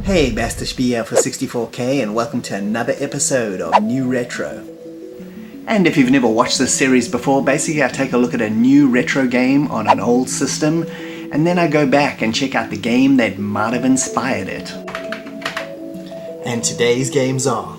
Hey, Bastish B here for 64K and welcome to another episode of New Retro. And if you've never watched this series before, basically I take a look at a new retro game on an old system and then I go back and check out the game that might have inspired it. And today's games are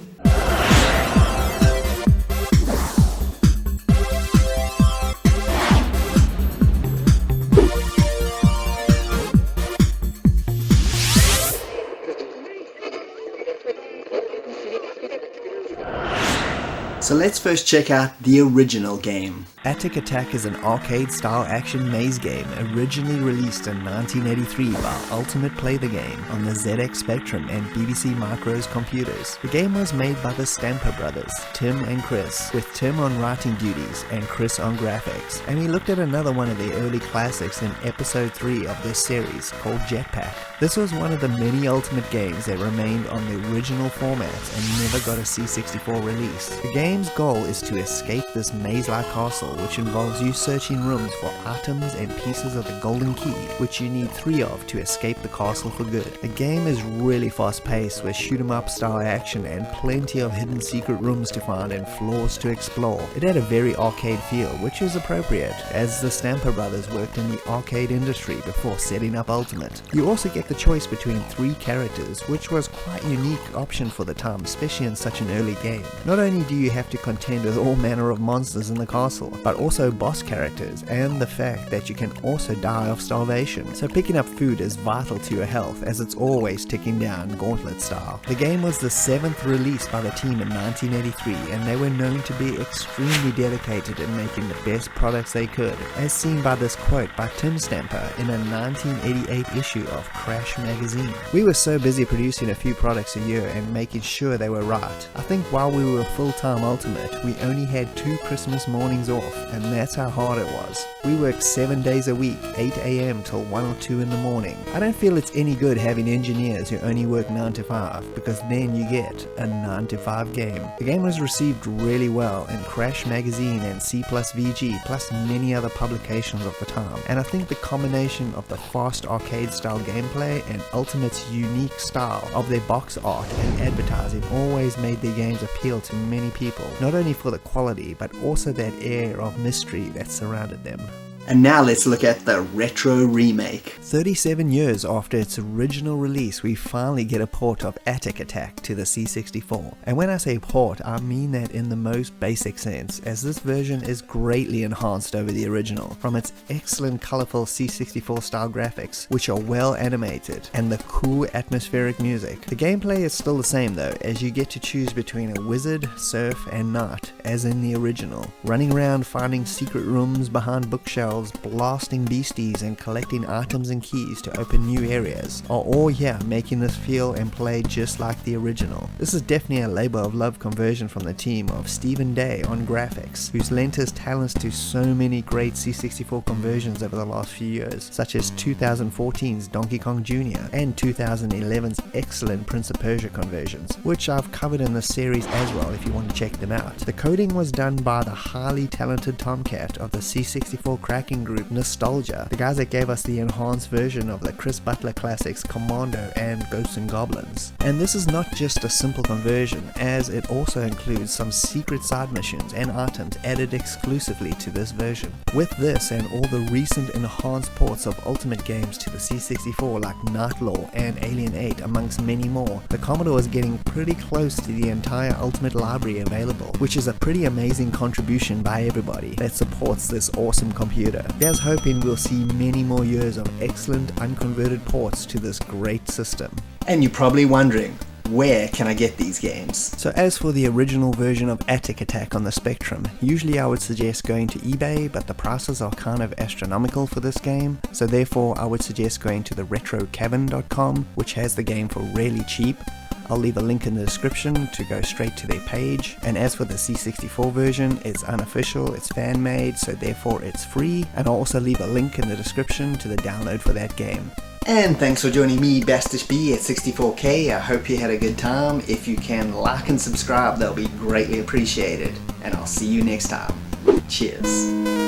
So let's first check out the original game. Atic Atac is an arcade-style action maze game originally released in 1983 by Ultimate Play the Game on the ZX Spectrum and BBC Micro's computers. The game was made by the Stamper brothers, Tim and Chris, with Tim on writing duties and Chris on graphics. And we looked at another one of their early classics in episode 3 of this series called Jetpack. This was one of the many Ultimate games that remained on the original format and never got a C64 release. The game's goal is to escape this maze-like castle, which involves you searching rooms for items and pieces of the golden key, which you need 3 of to escape the castle for good. The game is really fast-paced with shoot-em-up style action and plenty of hidden secret rooms to find and floors to explore. It had a very arcade feel, which is appropriate, as the Stamper brothers worked in the arcade industry before setting up Ultimate. You also get the choice between 3 characters, which was quite a unique option for the time, especially in such an early game. Not only do you have to contend with all manner of monsters in the castle, but also boss characters, and the fact that you can also die of starvation. So picking up food is vital to your health, as it's always ticking down gauntlet style. The game was the 7th release by the team in 1983, and they were known to be extremely dedicated in making the best products they could, as seen by this quote by Tim Stamper in a 1988 issue of Crash magazine. "We were so busy producing a few products a year and making sure they were right. I think while we were full-time Ultimate, we only had 2 Christmas mornings off, and that's how hard it was. We worked 7 days a week, 8 AM till 1 or 2 in the morning. I don't feel it's any good having engineers who only work 9 to 5, because then you get a 9 to 5 game." The game was received really well in Crash magazine and C+VG, plus many other publications of the time, and I think the combination of the fast arcade style gameplay and Ultimate's unique style of their box art and advertising always made their games appeal to many people, not only for the quality but also that air of mystery that surrounded them. And now let's look at the retro remake. 37 years after its original release, we finally get a port of Atic Atac to the C64. And when I say port, I mean that in the most basic sense, as this version is greatly enhanced over the original, from its excellent colorful C64 style graphics, which are well animated, and the cool atmospheric music. The gameplay is still the same though, as you get to choose between a wizard, surf, and knight, as in the original, running around finding secret rooms behind bookshelves, blasting beasties, and collecting items and keys to open new areas, are all here making this feel and play just like the original. This is definitely a labor of love conversion from the team of Stephen Day on graphics, who's lent his talents to so many great C64 conversions over the last few years, such as 2014's Donkey Kong Jr. and 2011's excellent Prince of Persia conversions, which I've covered in this series as well if you want to check them out. The coding was done by the highly talented Tomcat of the C64 cracking group Nostalgia, the guys that gave us the enhanced version of the Chris Butler classics Commodore and Ghosts and Goblins. And this is not just a simple conversion, as it also includes some secret side missions and items added exclusively to this version. With this and all the recent enhanced ports of Ultimate games to the C64 like Knightlaw and Alien 8 amongst many more, the Commodore is getting pretty close to the entire Ultimate library available, which is a pretty amazing contribution by everybody that supports this awesome computer. Here's hoping we'll see many more years of excellent unconverted ports to this great system. And you're probably wondering, where can I get these games? So as for the original version of Atic Atac on the Spectrum, usually I would suggest going to eBay, but the prices are kind of astronomical for this game, so therefore I would suggest going to the retrocavern.com, which has the game for really cheap. I'll leave a link in the description to go straight to their page. And as for the C64 version, it's unofficial, it's fan made, so therefore it's free, and I'll also leave a link in the description to the download for that game. And thanks for joining me, Bastish B at 64K. I hope you had a good time. If you can like and subscribe, that'll be greatly appreciated. And I'll see you next time. Cheers.